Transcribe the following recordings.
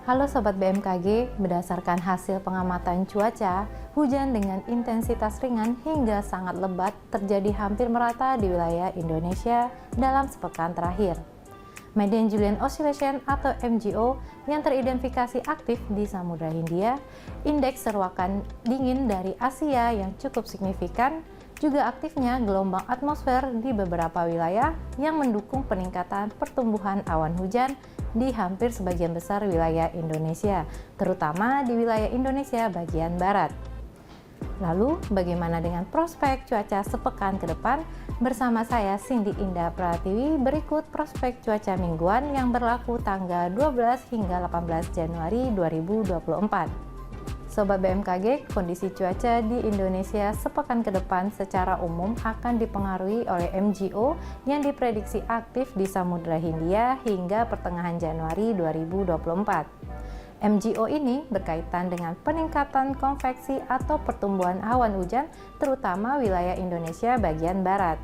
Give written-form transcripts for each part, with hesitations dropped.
Halo Sobat BMKG, berdasarkan hasil pengamatan cuaca, hujan dengan intensitas ringan hingga sangat lebat terjadi hampir merata di wilayah Indonesia dalam sepekan terakhir. Median Julian Oscillation atau MJO yang teridentifikasi aktif di Samudra Hindia, indeks seruakan dingin dari Asia yang cukup signifikan, juga aktifnya gelombang atmosfer di beberapa wilayah yang mendukung peningkatan pertumbuhan awan hujan di hampir sebagian besar wilayah Indonesia, terutama di wilayah Indonesia bagian barat. Lalu, bagaimana dengan prospek cuaca sepekan ke depan? Bersama saya Cindy Indah Pratiwi, berikut prospek cuaca mingguan yang berlaku tanggal 12 hingga 18 Januari 2024. Sobat BMKG, kondisi cuaca di Indonesia sepekan ke depan secara umum akan dipengaruhi oleh MJO yang diprediksi aktif di Samudra Hindia hingga pertengahan Januari 2024. MJO ini berkaitan dengan peningkatan konveksi atau pertumbuhan awan hujan terutama wilayah Indonesia bagian barat.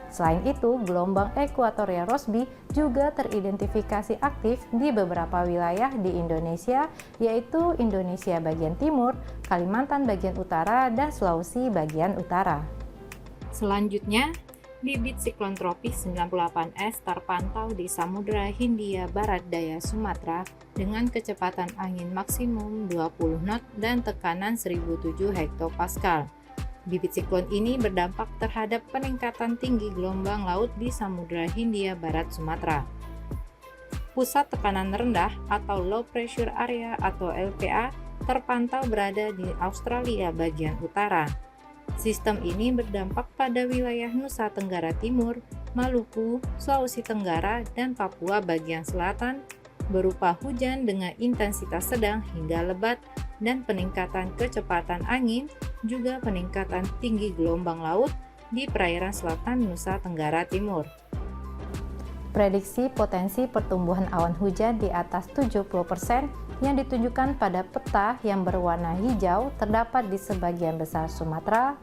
Selain itu, gelombang ekuatorial Rossby juga teridentifikasi aktif di beberapa wilayah di Indonesia, yaitu Indonesia bagian timur, Kalimantan bagian utara, dan Sulawesi bagian utara. Selanjutnya, bibit siklon tropis 98S terpantau di Samudra Hindia Barat Daya Sumatera dengan kecepatan angin maksimum 20 knot dan tekanan 1007 hektopascal. Bibit siklon ini berdampak terhadap peningkatan tinggi gelombang laut di Samudra Hindia Barat Sumatera. Pusat tekanan rendah atau low pressure area atau LPA terpantau berada di Australia bagian utara. Sistem ini berdampak pada wilayah Nusa Tenggara Timur, Maluku, Sulawesi Tenggara, dan Papua bagian selatan berupa hujan dengan intensitas sedang hingga lebat dan peningkatan kecepatan angin, juga peningkatan tinggi gelombang laut di perairan selatan Nusa Tenggara Timur. Prediksi potensi pertumbuhan awan hujan di atas 70% yang ditunjukkan pada peta yang berwarna hijau terdapat di sebagian besar Sumatera,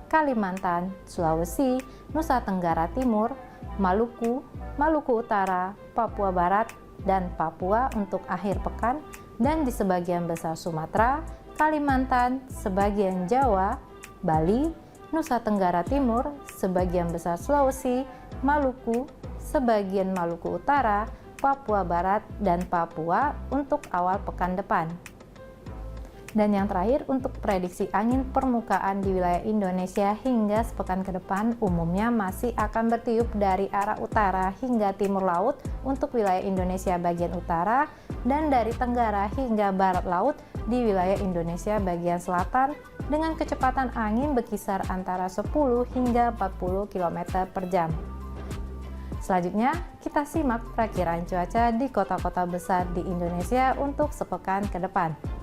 Kalimantan, Sulawesi, Nusa Tenggara Timur, Maluku, Maluku Utara, Papua Barat, dan Papua untuk akhir pekan, dan di sebagian besar Sumatera, Kalimantan, sebagian Jawa, Bali, Nusa Tenggara Timur, sebagian besar Sulawesi, Maluku, sebagian Maluku Utara, Papua Barat, dan Papua untuk awal pekan depan. Dan yang terakhir, untuk prediksi angin permukaan di wilayah Indonesia hingga sepekan ke depan umumnya masih akan bertiup dari arah utara hingga timur laut untuk wilayah Indonesia bagian utara dan dari tenggara hingga barat laut di wilayah Indonesia bagian selatan dengan kecepatan angin berkisar antara 10 hingga 40 km per jam. Selanjutnya, kita simak perakiraan cuaca di kota-kota besar di Indonesia untuk sepekan ke depan.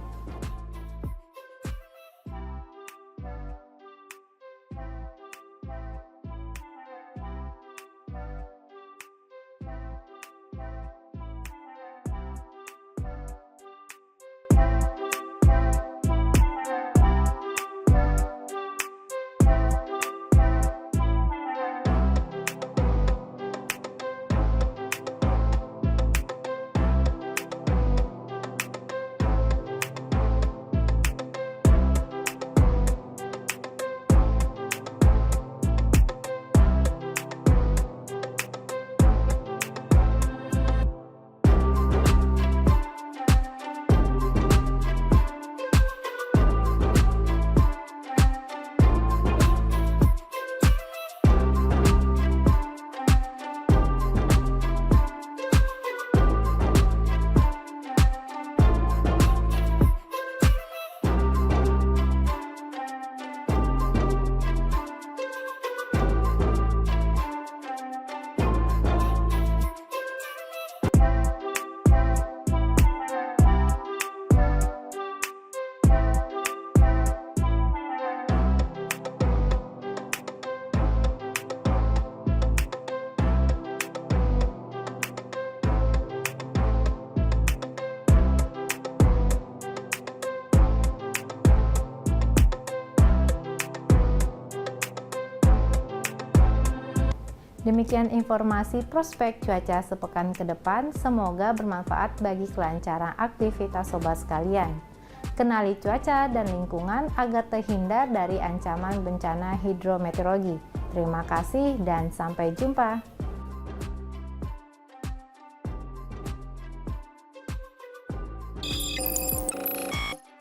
Demikian informasi prospek cuaca sepekan ke depan, semoga bermanfaat bagi kelancaran aktivitas sobat sekalian. Kenali cuaca dan lingkungan agar terhindar dari ancaman bencana hidrometeorologi. Terima kasih dan sampai jumpa.